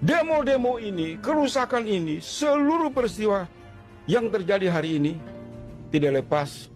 Demo-demo ini, kerusakan ini, seluruh peristiwa yang terjadi hari ini tidak lepas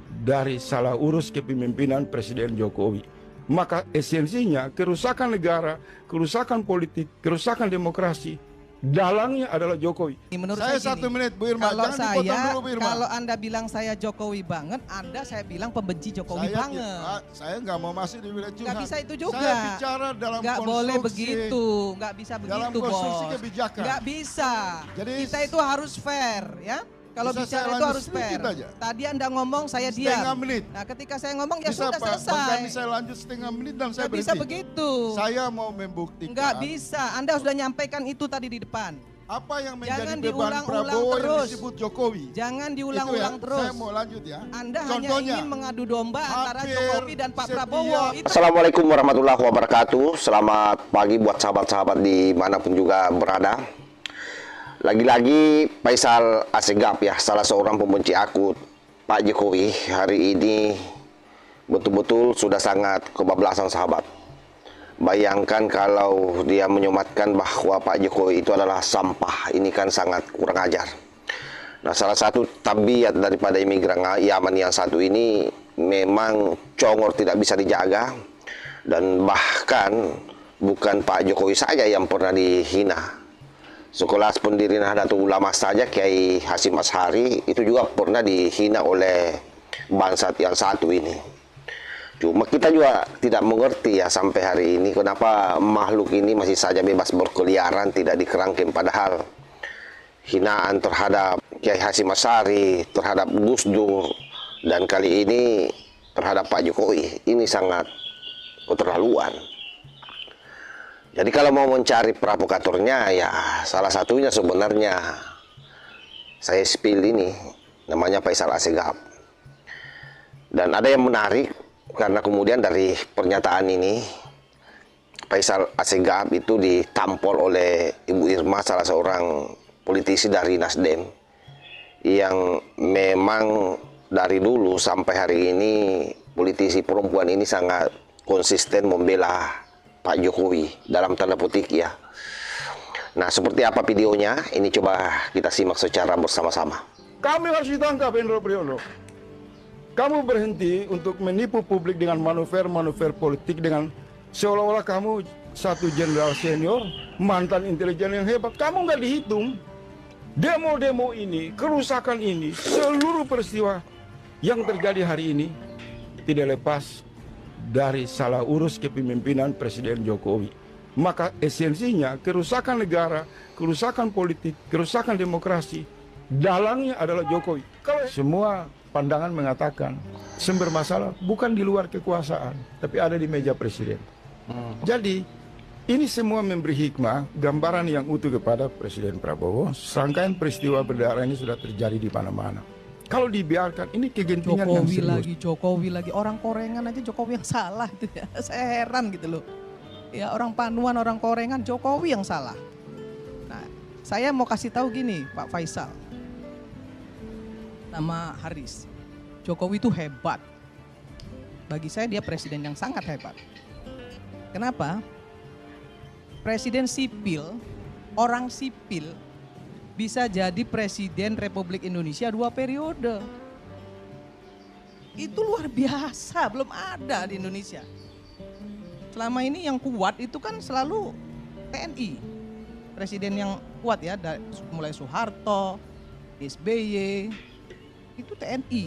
dari salah urus kepemimpinan Presiden Jokowi. Maka esensinya kerusakan negara, kerusakan politik, kerusakan demokrasi, dalangnya adalah Jokowi. Menurut Saya saya 1 menit, Bu Irma. kalau Jangan dipotong dulu, Bu Irma. kalau Anda bilang saya Jokowi banget, saya bilang pembenci Jokowi banget. Saya nggak mau masuk di wilayah curhat. Nggak bisa itu juga. Saya bicara dalam Nggak konstruksi. boleh begitu, nggak bisa Dalam begitu, konstruksi Bos. kebijakan. Nggak bisa. Jadi, kita itu harus fair, ya. Kalau bisa bicara saya itu lanjut harus fair. sedikit aja? Tadi Anda ngomong, saya diam. Setengah menit. Nah, ketika saya ngomong ya Bisa sudah Pak, selesai. Bang, saya lanjut setengah menit dan saya Nggak bisa berhenti. begitu. Saya mau membuktikan. Nggak bisa. Anda sudah nyampaikan itu tadi di depan. Apa yang menjadi Jangan beban diulang-ulang Prabowo yang terus. disebut Jokowi. Jangan Itu diulang-ulang ya, terus. Saya mau lanjut ya. Anda hanya Contohnya, ingin mengadu domba antara hampir Jokowi dan Pak setiap- Prabowo. Itu Assalamualaikum warahmatullahi wabarakatuh. Selamat pagi buat sahabat-sahabat dimanapun juga berada. Lagi-lagi Faisal Assegaf ya, salah seorang pembenci akut Pak Jokowi hari ini betul-betul sudah sangat kebablasan sahabat. Bayangkan kalau dia menyomatkan bahwa Pak Jokowi itu adalah sampah, ini kan sangat kurang ajar. Nah, salah satu tabiat daripada imigran Yaman yang satu ini memang congor tidak bisa dijaga, dan bahkan bukan Pak Jokowi saja yang pernah dihina. Sekelas pendiri Nahdlatul Ulama saja Kiai Hasyim Asy'ari itu juga pernah dihina oleh bangsat yang satu ini. Cuma kita juga tidak mengerti ya sampai hari ini kenapa makhluk ini masih saja bebas berkeliaran, tidak dikerangkeng, padahal hinaan terhadap Kiai Hasyim Asy'ari, terhadap Gus Dur, dan kali ini terhadap Pak Jokowi ini sangat keterlaluan. Jadi kalau mau mencari provokatornya ya salah satunya sebenarnya saya spill ini namanya Faisal Assegaf. Dan ada yang menarik karena kemudian dari pernyataan ini Faisal Assegaf itu ditampol oleh Ibu Irma, salah seorang politisi dari Nasdem yang memang dari dulu sampai hari ini politisi perempuan ini sangat konsisten membela Pak Jokowi dalam tanda petik ya. Nah, seperti apa videonya? Ini coba kita simak secara bersama-sama. Kami harus ditangkap, Hendro Priyono. Kamu berhenti untuk menipu publik dengan manuver-manuver politik dengan seolah-olah kamu satu jenderal senior, mantan intelijen yang hebat. Kamu nggak dihitung. Demo-demo ini, kerusakan ini, seluruh peristiwa yang terjadi hari ini tidak lepas dari salah urus kepemimpinan Presiden Jokowi. Maka esensinya kerusakan negara, kerusakan politik, kerusakan demokrasi, dalangnya adalah Jokowi. Kalau semua pandangan mengatakan sumber masalah bukan di luar kekuasaan, tapi ada di meja Presiden. Jadi ini semua memberi hikmah, gambaran yang utuh kepada Presiden Prabowo. Serangkaian peristiwa berdarah ini sudah terjadi di mana-mana. Kalau dibiarkan, ini kegentingan yang serius. Jokowi lagi. Orang Korengan aja Jokowi yang salah itu ya. Saya heran gitu loh. Ya, orang Panuan, orang Korengan, Jokowi yang salah. Nah, saya mau kasih tahu gini, Pak Faisal. Nama Haris. Jokowi itu hebat. Bagi saya dia presiden yang sangat hebat. Kenapa? Presiden sipil, orang sipil bisa jadi presiden Republik Indonesia 2 periode. Itu luar biasa, belum ada di Indonesia. Selama ini yang kuat itu kan selalu TNI. Presiden yang kuat ya, mulai Soeharto, SBY, itu TNI.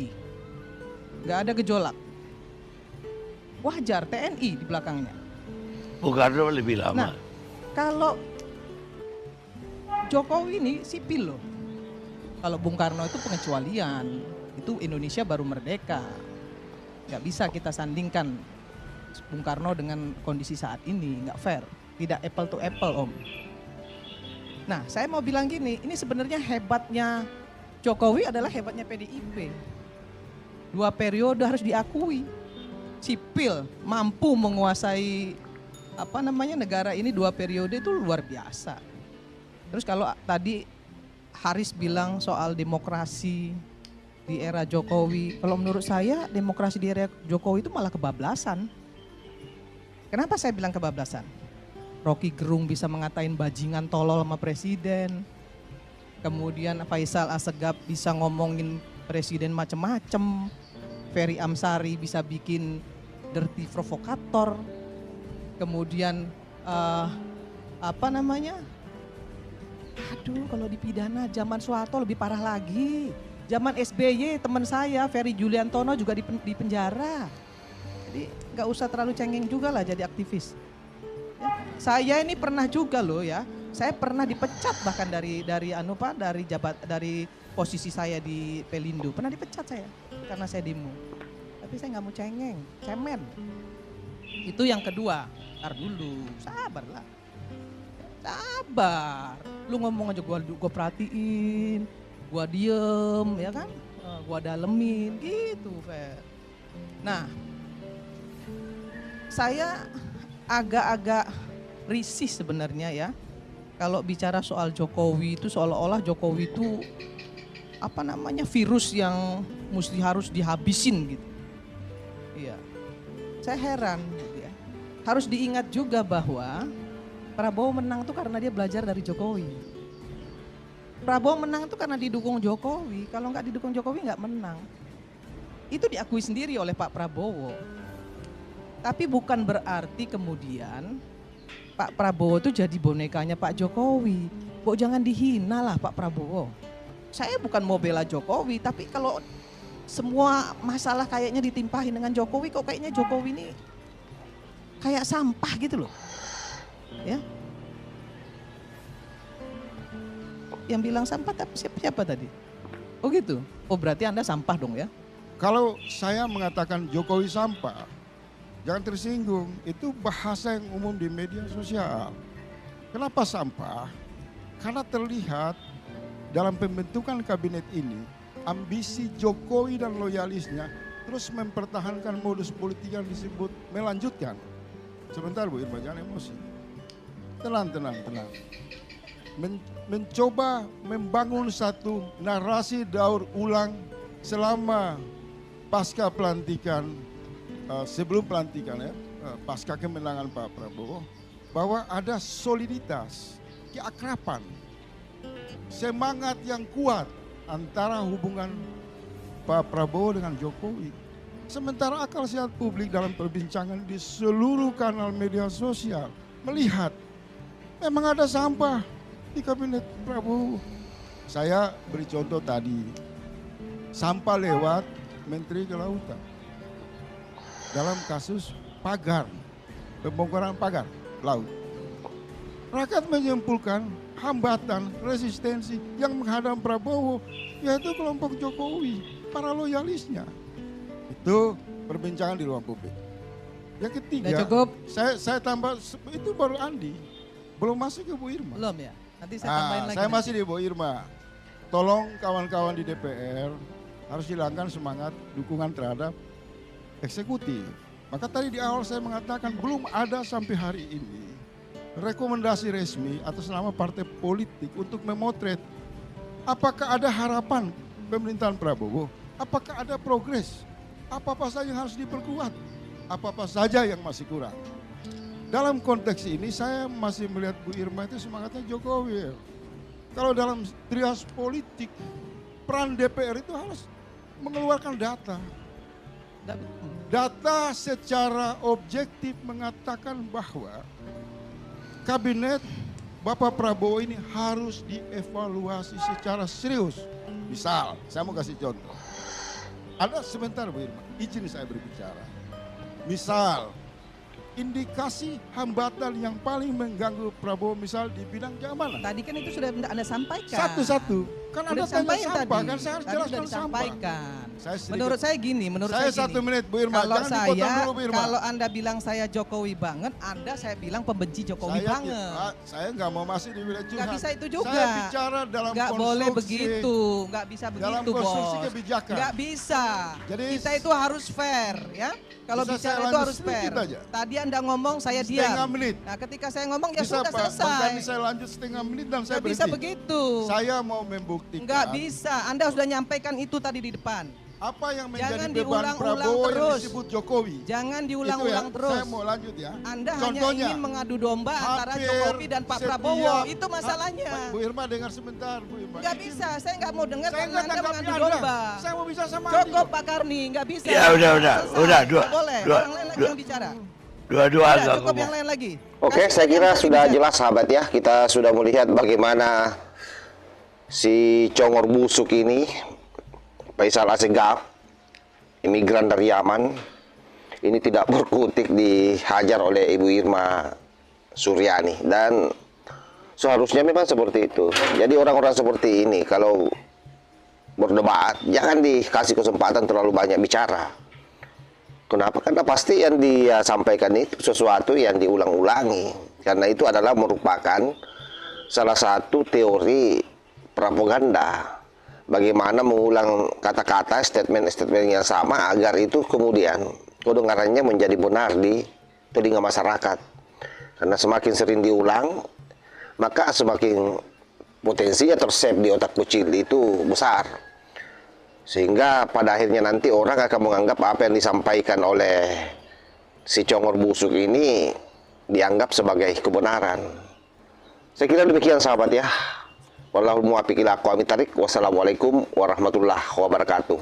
Gak ada gejolak. Wajar TNI di belakangnya. Bung Karno lebih lama. Nah, kalau Jokowi ini sipil loh. Kalau Bung Karno itu pengecualian, itu Indonesia baru merdeka. Gak bisa kita sandingkan Bung Karno dengan kondisi saat ini, gak fair. Tidak apple to apple, Om. Nah, saya mau bilang gini, ini sebenarnya hebatnya Jokowi adalah hebatnya PDIP. 2 periode harus diakui. Sipil mampu menguasai negara ini 2 periode itu luar biasa. Terus kalau tadi Haris bilang soal demokrasi di era Jokowi, kalau menurut saya demokrasi di era Jokowi itu malah kebablasan. Kenapa saya bilang kebablasan? Rocky Gerung bisa mengatain bajingan tolol sama presiden. Kemudian Faisal Assegaf bisa ngomongin presiden macem-macem. Ferry Amsari bisa bikin dirty provokator. Kemudian apa namanya? Aduh, kalau dipidana zaman Soeharto lebih parah lagi. Zaman SBY teman saya Ferry Juliantono juga di penjara. Jadi nggak usah terlalu cengeng juga lah jadi aktivis. Ya, saya ini pernah juga loh ya. Saya pernah dipecat bahkan dari dari posisi saya di Pelindo. Pernah dipecat saya karena saya demo. Tapi saya nggak mau cengeng, cemen. Itu yang kedua. Ntar dulu, sabarlah. Sabar. Lu ngomong aja gua perhatiin, gua diem, ya kan? Gua dalemin, gitu, Fer. Nah, saya agak-agak risih sebenarnya ya. Kalau bicara soal Jokowi itu seolah-olah Jokowi itu apa namanya virus yang mesti harus dihabisin gitu. Iya. Saya heran gitu ya. Harus diingat juga bahwa Prabowo menang tuh karena dia belajar dari Jokowi. Prabowo menang tuh karena didukung Jokowi. Kalau nggak didukung Jokowi nggak menang. Itu diakui sendiri oleh Pak Prabowo. Tapi bukan berarti kemudian Pak Prabowo itu jadi bonekanya Pak Jokowi. Kok jangan dihina lah Pak Prabowo. Saya bukan mau bela Jokowi, tapi kalau semua masalah kayaknya ditimpahin dengan Jokowi, kok kayaknya Jokowi ini kayak sampah gitu loh. Ya. Yang bilang sampah tapi siapa tadi? Oh gitu. Oh berarti Anda sampah dong ya? Kalau saya mengatakan Jokowi sampah, jangan tersinggung, itu bahasa yang umum di media sosial. Kenapa sampah? Karena terlihat dalam pembentukan kabinet ini, ambisi Jokowi dan loyalisnya terus mempertahankan modus politik yang disebut melanjutkan. Sebentar Bu Irma, jangan emosi. Tenang. Mencoba membangun satu narasi daur ulang selama pasca pelantikan, sebelum pelantikan ya, pasca kemenangan Pak Prabowo, bahwa ada soliditas, keakraban, semangat yang kuat antara hubungan Pak Prabowo dengan Jokowi. Sementara akal sehat publik dalam perbincangan di seluruh kanal media sosial melihat memang ada sampah di kabinet Prabowo. Saya beri contoh tadi, sampah lewat Menteri Kelautan dalam kasus pagar, pembongkaran pagar laut. Rakyat menyimpulkan hambatan, resistensi yang menghadang Prabowo yaitu kelompok Jokowi, para loyalisnya. Itu perbincangan di ruang publik. Yang ketiga, saya tambah, itu baru Andi, belum masuk ke Bu Irma. Belum ya? Nanti saya tambahin lagi. Saya masih di Bu Irma. Tolong kawan-kawan di DPR harus hilangkan semangat dukungan terhadap eksekutif. Maka tadi di awal saya mengatakan belum ada sampai hari ini rekomendasi resmi atas nama partai politik untuk memotret apakah ada harapan pemerintahan Prabowo, apakah ada progres, apa-apa saja yang harus diperkuat, apa-apa saja yang masih kurang. Dalam konteks ini saya masih melihat Bu Irma itu semangatnya Jokowi. Kalau dalam trias politik, peran DPR itu harus mengeluarkan data. Data secara objektif mengatakan bahwa kabinet Bapak Prabowo ini harus dievaluasi secara serius. Misal, saya mau kasih contoh. Ada sebentar Bu Irma, izin saya berbicara. Misal, indikasi hambatan yang paling mengganggu Prabowo misal di bidang keamanan. Tadi kan itu sudah Anda sampaikan. Satu-satu. Kan Anda tanya sampah, kan saya harus Tadi jelaskan sampah. Menurut saya gini, saya 1 menit Bu Irma, kalau jangan dipotong dulu Bu Irma. Kalau Anda bilang saya Jokowi banget, Anda saya bilang pembenci Jokowi banget. Saya nggak mau masuk di wilayah curhat. Nggak bisa itu juga. Saya bicara dalam nggak konstruksi. boleh begitu, nggak bisa begitu dalam konstruksi Bos. kebijakan. Nggak bisa. Jadi, kita itu harus fair ya. Kalau bisa bicara saya itu lanjut harus fair. sedikit aja? Tadi Anda ngomong saya diam. Setengah menit. Nah ketika saya ngomong ya Bisa sudah Pak, selesai. Bang, saya lanjut setengah menit dan saya Nggak bisa berhenti. begitu. Saya mau membuktikan. Nggak bisa. Anda sudah nyampaikan itu tadi di depan. Apa yang menjadi Jangan beban diulang-ulang Prabowo yang terus. disebut Jokowi? Jangan Itu diulang-ulang ya, terus. Saya mau lanjut ya. Anda hanya Contohnya, ingin mengadu domba antara hampir Jokowi dan Pak Prabowo. setiap- Itu masalahnya. Bu Irma dengar sebentar, Bu Irma. Nggak bisa, saya nggak mau dengar Saya karena nggak Anda tanggapi mengadu Anda. domba. Saya mau bisa sama Cukup Andi. Pak Karni, nggak bisa. Ya, udah, Selesai. dua, Nggak boleh, dua, orang lain lagi dua. yang bicara. Dua-dua Udah, agak cukup yang ngomong. lain lagi. Oke, Kasih saya yang kira lagi sudah bicara. jelas sahabat ya. Kita sudah melihat bagaimana si congor busuk ini, Faisal Assegaf, imigran dari Yaman, ini tidak berkutik dihajar oleh Ibu Irma Suryani. Dan seharusnya memang seperti itu. Jadi orang-orang seperti ini kalau berdebat, jangan dikasih kesempatan terlalu banyak bicara. Kenapa? Karena pasti yang dia sampaikan itu sesuatu yang diulang-ulangi. Karena itu adalah merupakan salah satu teori propaganda. Bagaimana mengulang kata-kata, statement-statement yang sama agar itu kemudian kedengarannya menjadi benar di telinga masyarakat. Karena semakin sering diulang, maka semakin potensinya tersave di otak kecil itu besar. Sehingga pada akhirnya nanti orang akan menganggap apa yang disampaikan oleh si congor busuk ini dianggap sebagai kebenaran. Saya kira demikian sahabat ya. Wallahul muwaffiq ila aqwamit thariq. Wassalamualaikum warahmatullahi wabarakatuh.